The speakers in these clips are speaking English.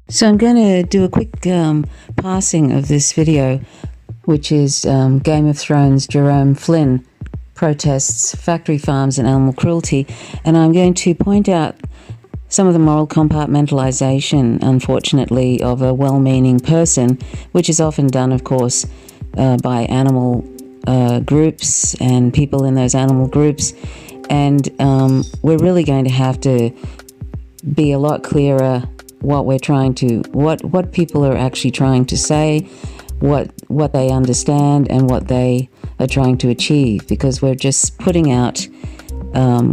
So I'm going to do a quick passing of this video, which is Game of Thrones Jerome Flynn protests factory farms and animal cruelty, and I'm going to point out some of the moral compartmentalization, unfortunately, of a well-meaning person, which is often done, of course, by animal groups and people in those animal groups. And we're really going to have to be a lot clearer what people are actually trying to say, what they understand, and what they are trying to achieve, because we're just putting out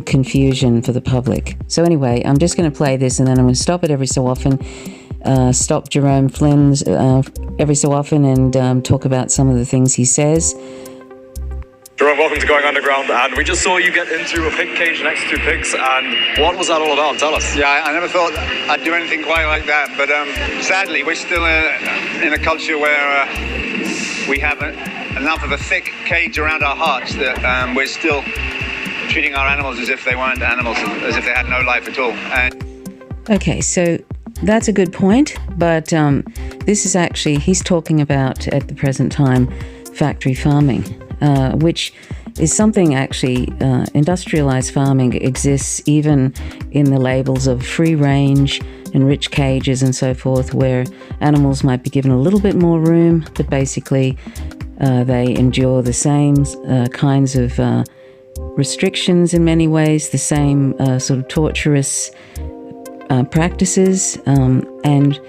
confusion for the public. So anyway, I'm just going to play this, and then I'm going to stop it every so often, stop Jerome Flynn's every so often, and talk about some of the things he says. Jerome, welcome to Going Underground, and we just saw you get into a pig cage next to pigs, and what was that all about? Tell us. Yeah, I never thought I'd do anything quite like that, but sadly we're still in a culture where we have enough of a thick cage around our hearts that we're still treating our animals as if they weren't animals, as if they had no life at all. Okay, so that's a good point, but this is actually, he's talking about, at the present time, factory farming, which is something actually, industrialized farming exists even in the labels of free range and rich cages and so forth, where animals might be given a little bit more room, but basically they endure the same kinds of restrictions in many ways, the same sort of torturous practices, and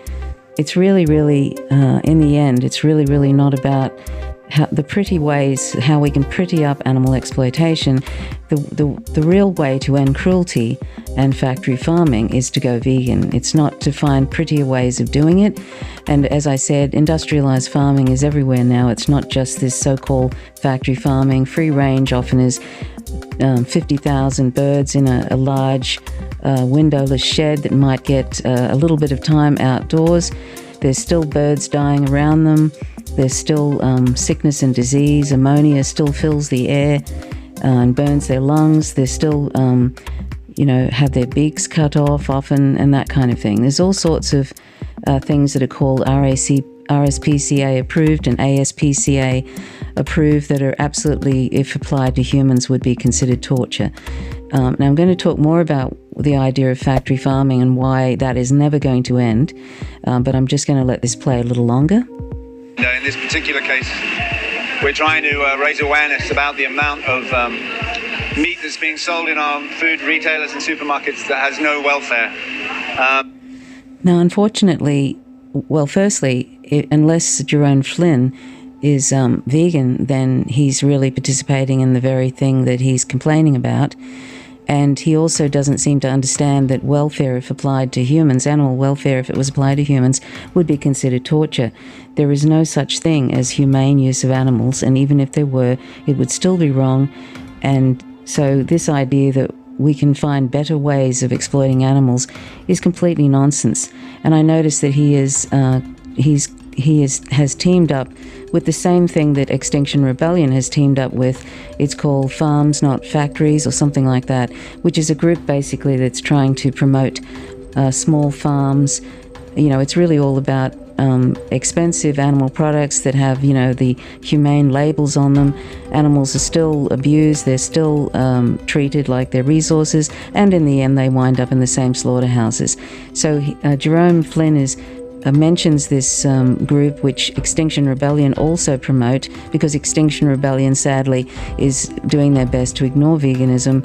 it's really, in the end, it's really not about the pretty ways, how we can pretty up animal exploitation. The real way to end cruelty and factory farming is to go vegan. It's not to find prettier ways of doing it. And as I said, industrialized farming is everywhere now. It's not just this so-called factory farming. Free range often is 50,000 birds in a large windowless shed that might get a little bit of time outdoors. There's still birds dying around them. There's still sickness and disease. Ammonia still fills the air and burns their lungs. They're still, have their beaks cut off often, and that kind of thing. There's all sorts of things that are called RSPCA approved and ASPCA approved that are absolutely, if applied to humans, would be considered torture. Now I'm going to talk more about the idea of factory farming and why that is never going to end, but I'm just going to let this play a little longer. In this particular case, we're trying to raise awareness about the amount of meat that's being sold in our food retailers and supermarkets that has no welfare. Now, unfortunately, well, firstly, unless Jerome Flynn is vegan, then he's really participating in the very thing that he's complaining about. And he also doesn't seem to understand that welfare, if applied to humans, animal welfare, if it was applied to humans, would be considered torture. There is no such thing as humane use of animals, and even if there were, it would still be wrong. And so this idea that we can find better ways of exploiting animals is completely nonsense. And I noticed that he has teamed up with the same thing that Extinction Rebellion has teamed up with. It's called Farms Not Factories or something like that, which is a group basically that's trying to promote small farms. It's really all about expensive animal products that have, the humane labels on them. Animals are still abused, they're still treated like they're resources, and in the end they wind up in the same slaughterhouses. So Jerome Flynn mentions this group, which Extinction Rebellion also promote, because Extinction Rebellion sadly is doing their best to ignore veganism,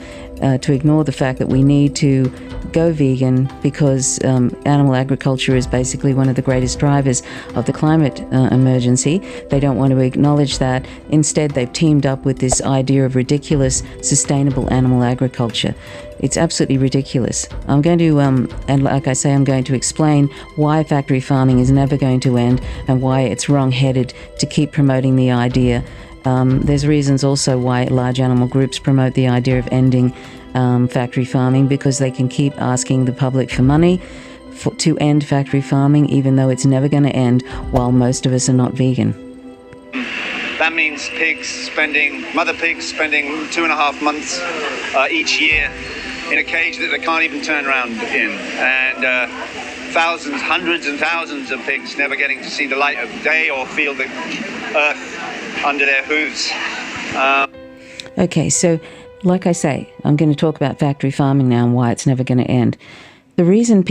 to ignore the fact that we need to go vegan because animal agriculture is basically one of the greatest drivers of the climate emergency. They don't want to acknowledge that. Instead, they've teamed up with this idea of ridiculous sustainable animal agriculture. It's absolutely ridiculous. I'm going to, and like I say, I'm going to explain why factory farming is never going to end and why it's wrong-headed to keep promoting the idea. There's reasons also why large animal groups promote the idea of ending factory farming, because they can keep asking the public for money to end factory farming, even though it's never going to end while most of us are not vegan. That means mother pigs spending 2.5 months each year in a cage that they can't even turn around in. And thousands, hundreds and thousands of pigs never getting to see the light of day or feel the earth under their hooves. Okay, so like I say, I'm going to talk about factory farming now and why it's never going to end. The reason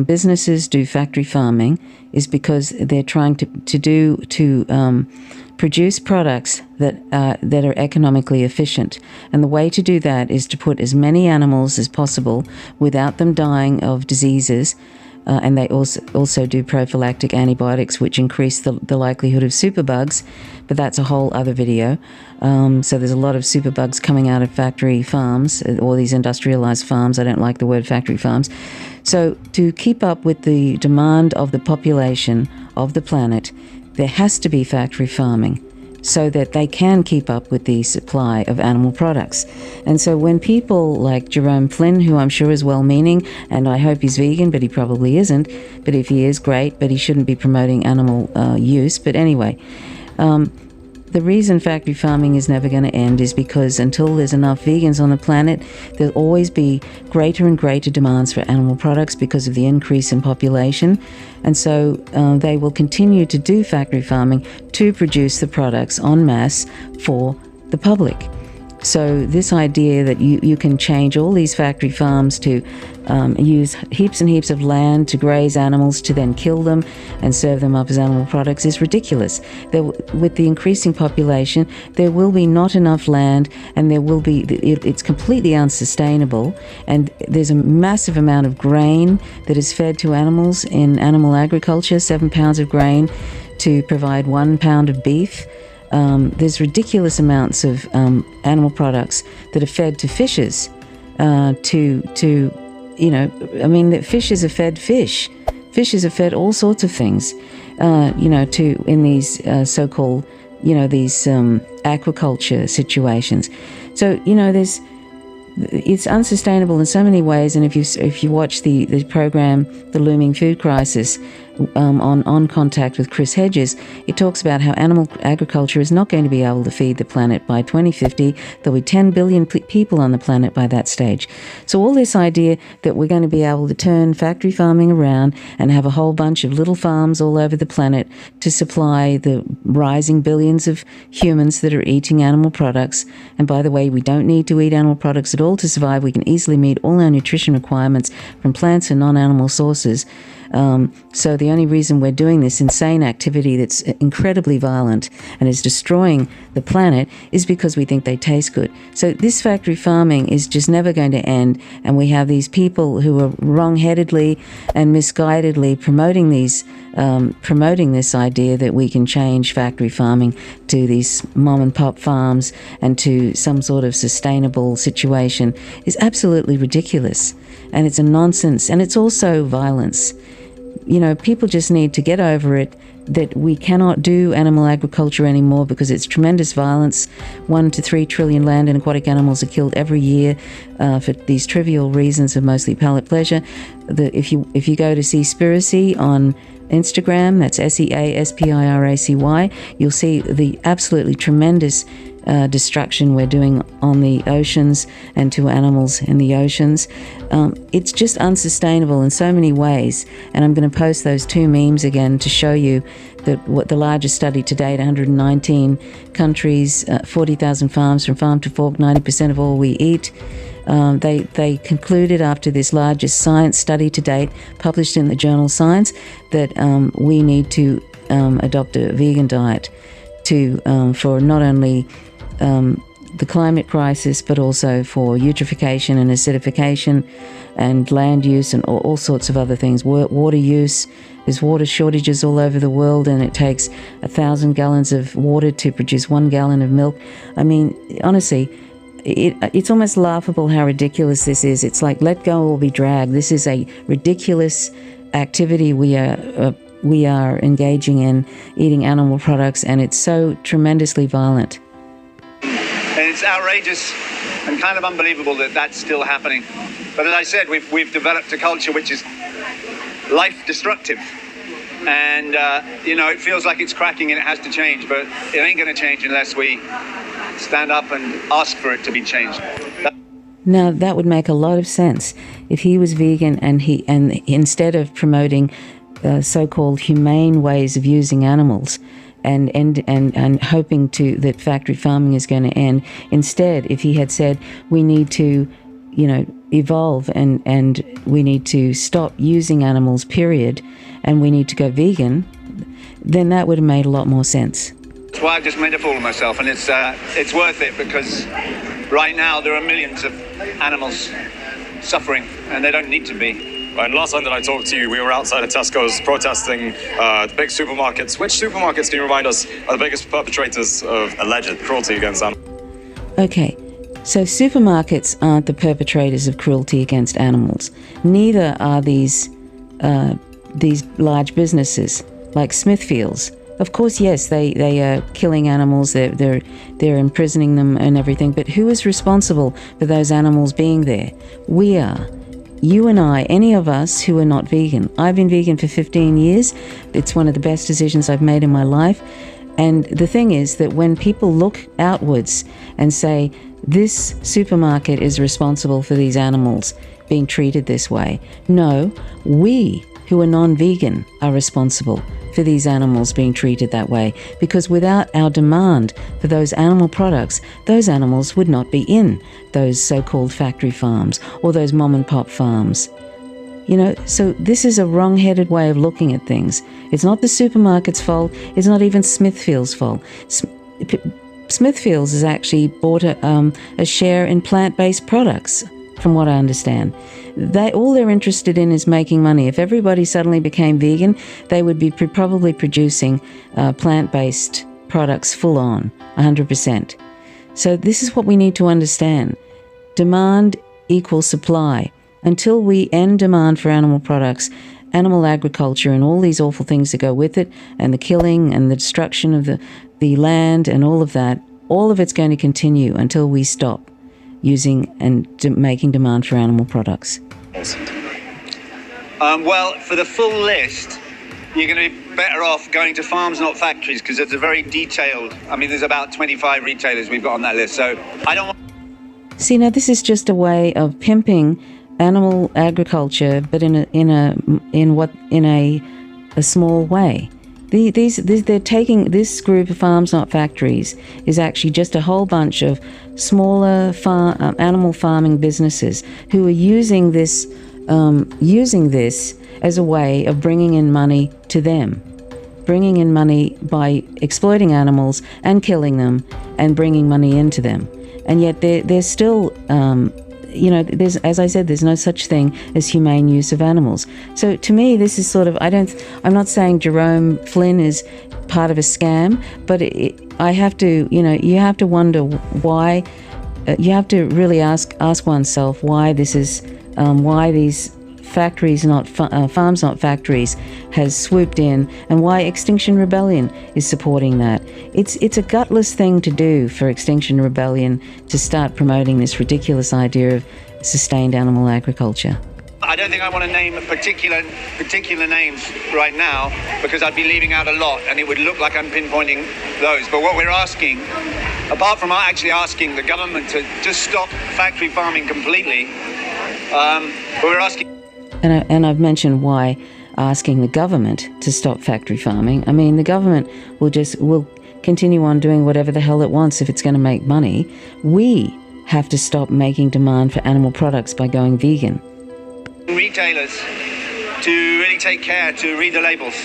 businesses do factory farming is because they're trying to produce products that are economically efficient, and the way to do that is to put as many animals as possible without them dying of diseases. And they also do prophylactic antibiotics, which increase the likelihood of superbugs, but that's a whole other video. So there's a lot of superbugs coming out of factory farms, or these industrialized farms. I don't like the word factory farms. So to keep up with the demand of the population of the planet, there has to be factory farming, so that they can keep up with the supply of animal products. And so when people like Jerome Flynn, who I'm sure is well-meaning, and I hope he's vegan, but he probably isn't, but if he is, great, but he shouldn't be promoting animal use. But anyway, the reason factory farming is never going to end is because until there's enough vegans on the planet, there'll always be greater and greater demands for animal products because of the increase in population. And so they will continue to do factory farming to produce the products en masse for the public. So this idea that you can change all these factory farms to use heaps and heaps of land to graze animals to then kill them and serve them up as animal products is ridiculous. With the increasing population, there will be not enough land, and it's completely unsustainable, and there's a massive amount of grain that is fed to animals in animal agriculture, 7 pounds of grain to provide 1 pound of beef. There's ridiculous amounts of animal products that are fed to fishes. Fishes are fed fish. Fishes are fed all sorts of things. In these so-called, these aquaculture situations. So it's unsustainable in so many ways. And if you watch the program, The Looming Food Crisis, on Contact with Chris Hedges, it talks about how animal agriculture is not going to be able to feed the planet by 2050. There'll be 10 billion people on the planet by that stage. So all this idea that we're going to be able to turn factory farming around and have a whole bunch of little farms all over the planet to supply the rising billions of humans that are eating animal products. And by the way, we don't need to eat animal products at all to survive. We can easily meet all our nutrition requirements from plants and non-animal sources. So the only reason we're doing this insane activity that's incredibly violent and is destroying the planet is because we think they taste good. So this factory farming is just never going to end, and we have these people who are wrong-headedly and misguidedly promoting this idea that we can change factory farming to these mom-and-pop farms and to some sort of sustainable situation is absolutely ridiculous, and it's a nonsense, and it's also violence. People just need to get over it, that we cannot do animal agriculture anymore because it's tremendous violence. 1 to 3 trillion land and aquatic animals are killed every year for these trivial reasons of mostly palate pleasure. If you go to Seaspiracy on Instagram, that's SEASPIRACY, you'll see the absolutely tremendous destruction we're doing on the oceans and to animals in the oceans. It's just unsustainable in so many ways, and I'm going to post those 2 memes again to show you that what the largest study to date, 119 countries, 40,000 farms from farm to fork, 90% of all we eat. They concluded after this largest science study to date, published in the journal Science, that we need to adopt a vegan diet for not only the climate crisis, but also for eutrophication and acidification and land use and all sorts of other things. Water use. There's water shortages all over the world, and it takes 1,000 gallons of water to produce 1 gallon of milk. I mean, honestly, it's almost laughable how ridiculous this is. It's like, let go or be dragged. This is a ridiculous activity we are engaging in, eating animal products, and it's so tremendously violent. And it's outrageous and kind of unbelievable that that's still happening. But as I said, we've developed a culture which is life-destructive. And, it feels like it's cracking and it has to change, but it ain't going to change unless we stand up and ask for it to be changed. Now, that would make a lot of sense. if he was vegan and instead of promoting so-called humane ways of using animals and hoping that factory farming is going to end, instead, if he had said we need to, evolve and we need to stop using animals, period, and we need to go vegan, then that would have made a lot more sense. That's why I've just made a fool of myself, and it's worth it, because right now there are millions of animals suffering, and they don't need to be. And last time that I talked to you, we were outside of Tesco's protesting the big supermarkets. Which supermarkets, can you remind us, are the biggest perpetrators of alleged cruelty against animals? Okay, so supermarkets aren't the perpetrators of cruelty against animals. Neither are these large businesses like Smithfields. Of course, yes, they are killing animals. They're imprisoning them and everything. But who is responsible for those animals being there? We are. You and I, any of us who are not vegan. I've been vegan for 15 years. It's one of the best decisions I've made in my life. And the thing is that when people look outwards and say, this supermarket is responsible for these animals being treated this way. No, we who are non-vegan are responsible for these animals being treated that way, because without our demand for those animal products, those animals would not be in those so-called factory farms or those mom and pop farms. So this is a wrong-headed way of looking at things. It's not the supermarket's fault. It's not even Smithfield's fault. Smithfields has actually bought a share in plant-based products, from what I understand. All they're interested in is making money. If everybody suddenly became vegan, they would be probably producing plant-based products full on, 100%. So this is what we need to understand. Demand equals supply. Until we end demand for animal products, animal agriculture and all these awful things that go with it, and the killing and the destruction of the land and all of that, all of it's going to continue until we stop using and making demand for animal products. Well, for the full list, you're going to be better off going to farms, not factories, because it's a very detailed. There's about 25 retailers we've got on that list, so I don't want... See, now this is just a way of pimping animal agriculture, but in a small way. They're taking this group of farms, not factories, is actually just a whole bunch of smaller animal farming businesses who are using this as a way of bringing in money to them, bringing in money by exploiting animals and killing them and bringing money into them. And yet they're still, as I said, there's no such thing as humane use of animals. So to me, this is sort of, I'm not saying Jerome Flynn is part of a scam, but I have to, you have to wonder why, you have to really ask oneself why this is, why these factories, farms, not factories, has swooped in, and why Extinction Rebellion is supporting that. It's a gutless thing to do for Extinction Rebellion to start promoting this ridiculous idea of sustained animal agriculture. I don't think I want to name particular names right now, because I'd be leaving out a lot and it would look like I'm pinpointing those. But what we're asking, apart from actually asking the government to just stop factory farming completely, we're asking... And I've mentioned why asking the government to stop factory farming. The government will continue on doing whatever the hell it wants if it's going to make money. We have to stop making demand for animal products by going vegan. Retailers to really take care to read the labels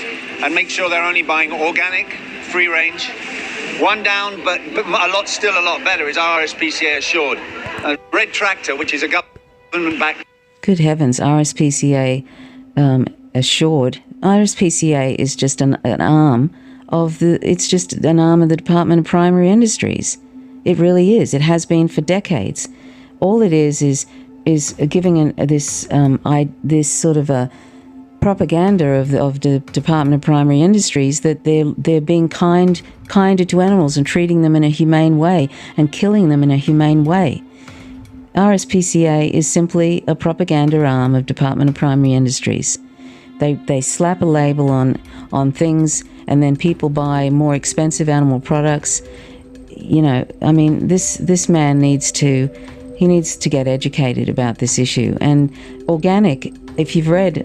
and make sure they're only buying organic, free range. One down, but a lot better, is RSPCA assured. A Red Tractor, which is a government-backed... Good heavens, RSPCA assured. RSPCA is just an arm of the Department of Primary Industries. It really is. It has been for decades. All it is giving this sort of a propaganda of the Department of Primary Industries that they're being kinder to animals and treating them in a humane way and killing them in a humane way. RSPCA is simply a propaganda arm of Department of Primary Industries. They slap a label on things, and then people buy more expensive animal products. This man needs to He needs to get educated about this issue. And organic, if you've had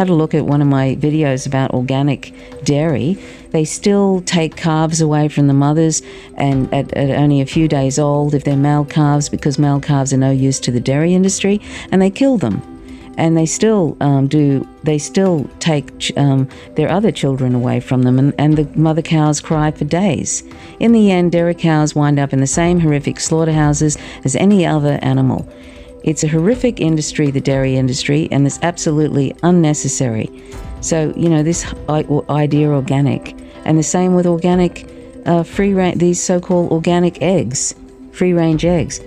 a look at one of my videos about organic dairy, they still take calves away from the mothers and at only a few days old if they're male calves, because male calves are no use to the dairy industry, and they kill them. And they still take their other children away from them, and the mother cows cry for days. In the end, dairy cows wind up in the same horrific slaughterhouses as any other animal. It's a horrific industry, the dairy industry, and it's absolutely unnecessary. So, this idea organic, and the same with organic these so-called organic eggs, free-range eggs.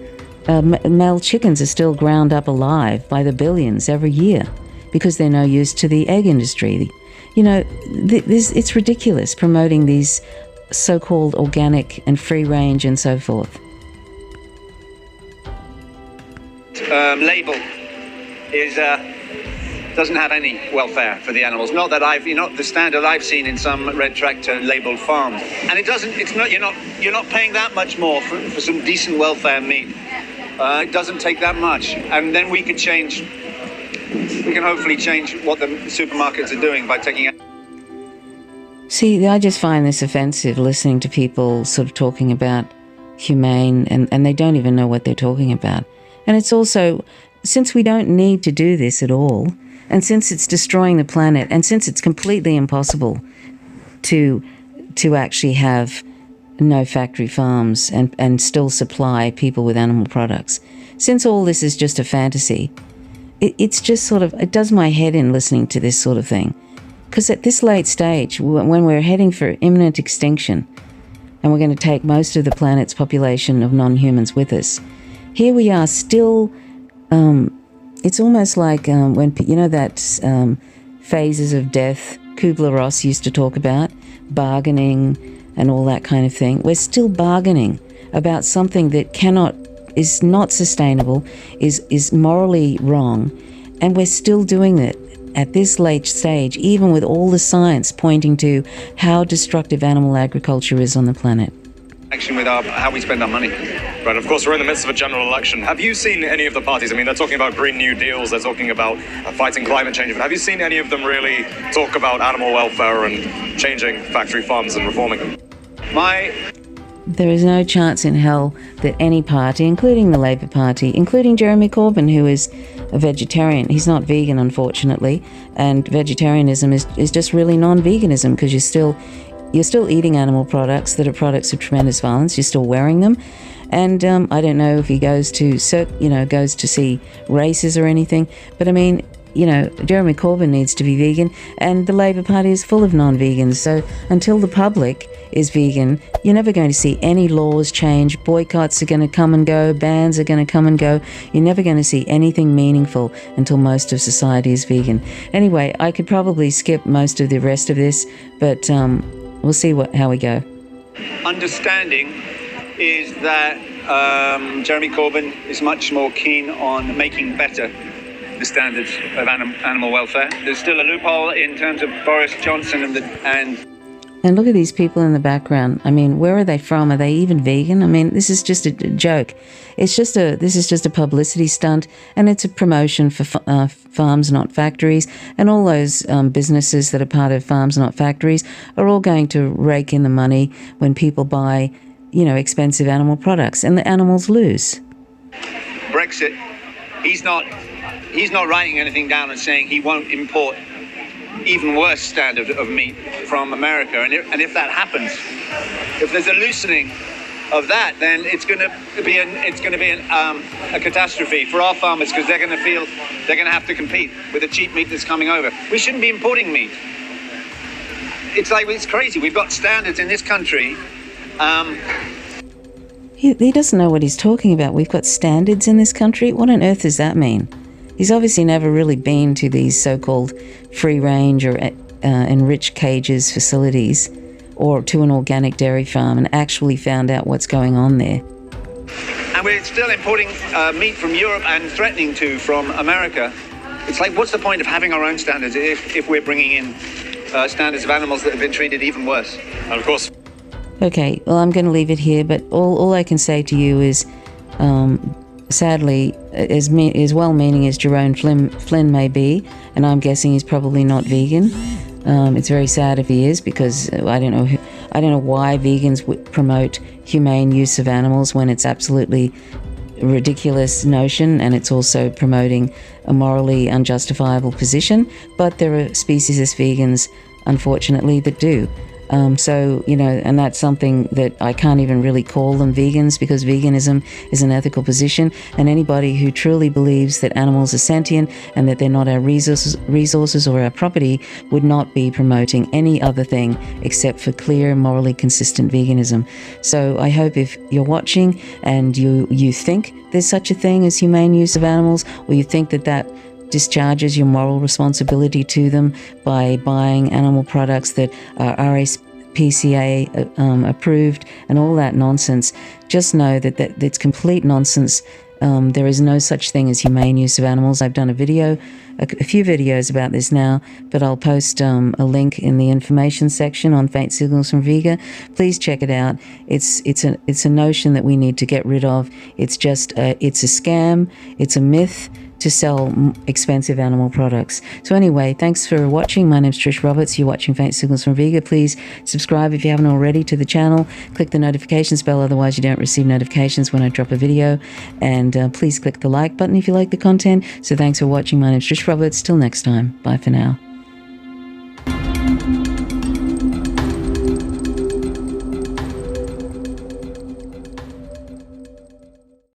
Male chickens are still ground up alive by the billions every year because they're no use to the egg industry. It's ridiculous promoting these so-called organic and free range and so forth. Label doesn't have any welfare for the animals. Not the standard I've seen in some red tractor labeled farms. And you're not paying that much more for some decent welfare meat. It doesn't take that much, and then we can hopefully change what the supermarkets are doing by taking out. See, I just find this offensive, listening to people sort of talking about humane, and they don't even know what they're talking about. And it's also, since we don't need to do this at all, and since it's destroying the planet, and since it's completely impossible to actually have no factory farms and still supply people with animal products. Since all this is just a fantasy, it's just sort of, it does my head in listening to this sort of thing. Because at this late stage, when we're heading for imminent extinction, and we're going to take most of the planet's population of non-humans with us, here we are still, it's almost like when, that phases of death Kubler-Ross used to talk about, bargaining, and all that kind of thing. We're still bargaining about something that is not sustainable, is morally wrong, and we're still doing it at this late stage, even with all the science pointing to how destructive animal agriculture is on the planet. Action with how we spend our money. Right, of course, we're in the midst of a general election. Have you seen any of the parties? I mean, they're talking about Green New Deals, they're talking about fighting climate change, but have you seen any of them really talk about animal welfare and changing factory farms and reforming them? There is no chance in hell that any party, including the Labour Party, including Jeremy Corbyn, who is a vegetarian, he's not vegan, unfortunately, and vegetarianism is just really non-veganism, because you're still eating animal products that are products of tremendous violence. You're still wearing them, and I don't know if he goes to see races or anything, but I mean, Jeremy Corbyn needs to be vegan, and the Labour Party is full of non-vegans. So until the public is vegan, you're never going to see any laws change. Boycotts are going to come and go. Bans are going to come and go. You're never going to see anything meaningful until most of society is vegan. Anyway, I could probably skip most of the rest of this, but we'll see how we go. Understanding is that Jeremy Corbyn is much more keen on making better the standards of animal welfare. There's still a loophole in terms of Boris Johnson and look at these people in the background. I mean, where are they from? Are they even vegan? I mean, this is just a joke. This is just a publicity stunt, and it's a promotion for Farms Not Factories, and all those businesses that are part of Farms Not Factories are all going to rake in the money when people buy, expensive animal products, and the animals lose. Brexit, he's not writing anything down and saying he won't import even worse standard of meat from America. And if that happens, if there's a loosening of that, then it's going to be a catastrophe for our farmers, because they're going to feel they're going to have to compete with the cheap meat that's coming over. We shouldn't be importing meat. It's crazy. We've got standards in this country. He doesn't know what he's talking about. We've got standards in this country? What on earth does that mean? He's obviously never really been to these so-called free-range or enriched cages facilities, or to an organic dairy farm, and actually found out what's going on there. And we're still importing meat from Europe and threatening to from America. It's like, what's the point of having our own standards if we're bringing in standards of animals that have been treated even worse? And of course. Okay, well, I'm going to leave it here, but all I can say to you is sadly, as well-meaning as Jerome Flynn may be, and I'm guessing he's probably not vegan. It's very sad if he is, because I don't know why vegans would promote humane use of animals when it's absolutely ridiculous notion, and it's also promoting a morally unjustifiable position. But there are speciesist vegans, unfortunately, that do. So, and that's something that I can't even really call them vegans, because veganism is an ethical position, and anybody who truly believes that animals are sentient and that they're not our resources or our property would not be promoting any other thing except for clear, morally consistent veganism. So I hope if you're watching and you think there's such a thing as humane use of animals, or you think that discharges your moral responsibility to them by buying animal products that are RSPCA approved and all that nonsense, just know that it's complete nonsense. There is no such thing as humane use of animals. I've done a few videos about this now, but I'll post a link in the information section on Faint Signals from Vega. Please check it out. It's a notion that we need to get rid of. It's just it's a scam. It's a myth to sell expensive animal products. So anyway, thanks for watching. My name's Trish Roberts. You're watching Faint Signals from Vega. Please subscribe if you haven't already to the channel. Click the notifications bell, otherwise you don't receive notifications when I drop a video. And please click the like button if you like the content. So thanks for watching. My name's Trish Roberts. Till next time. Bye for now.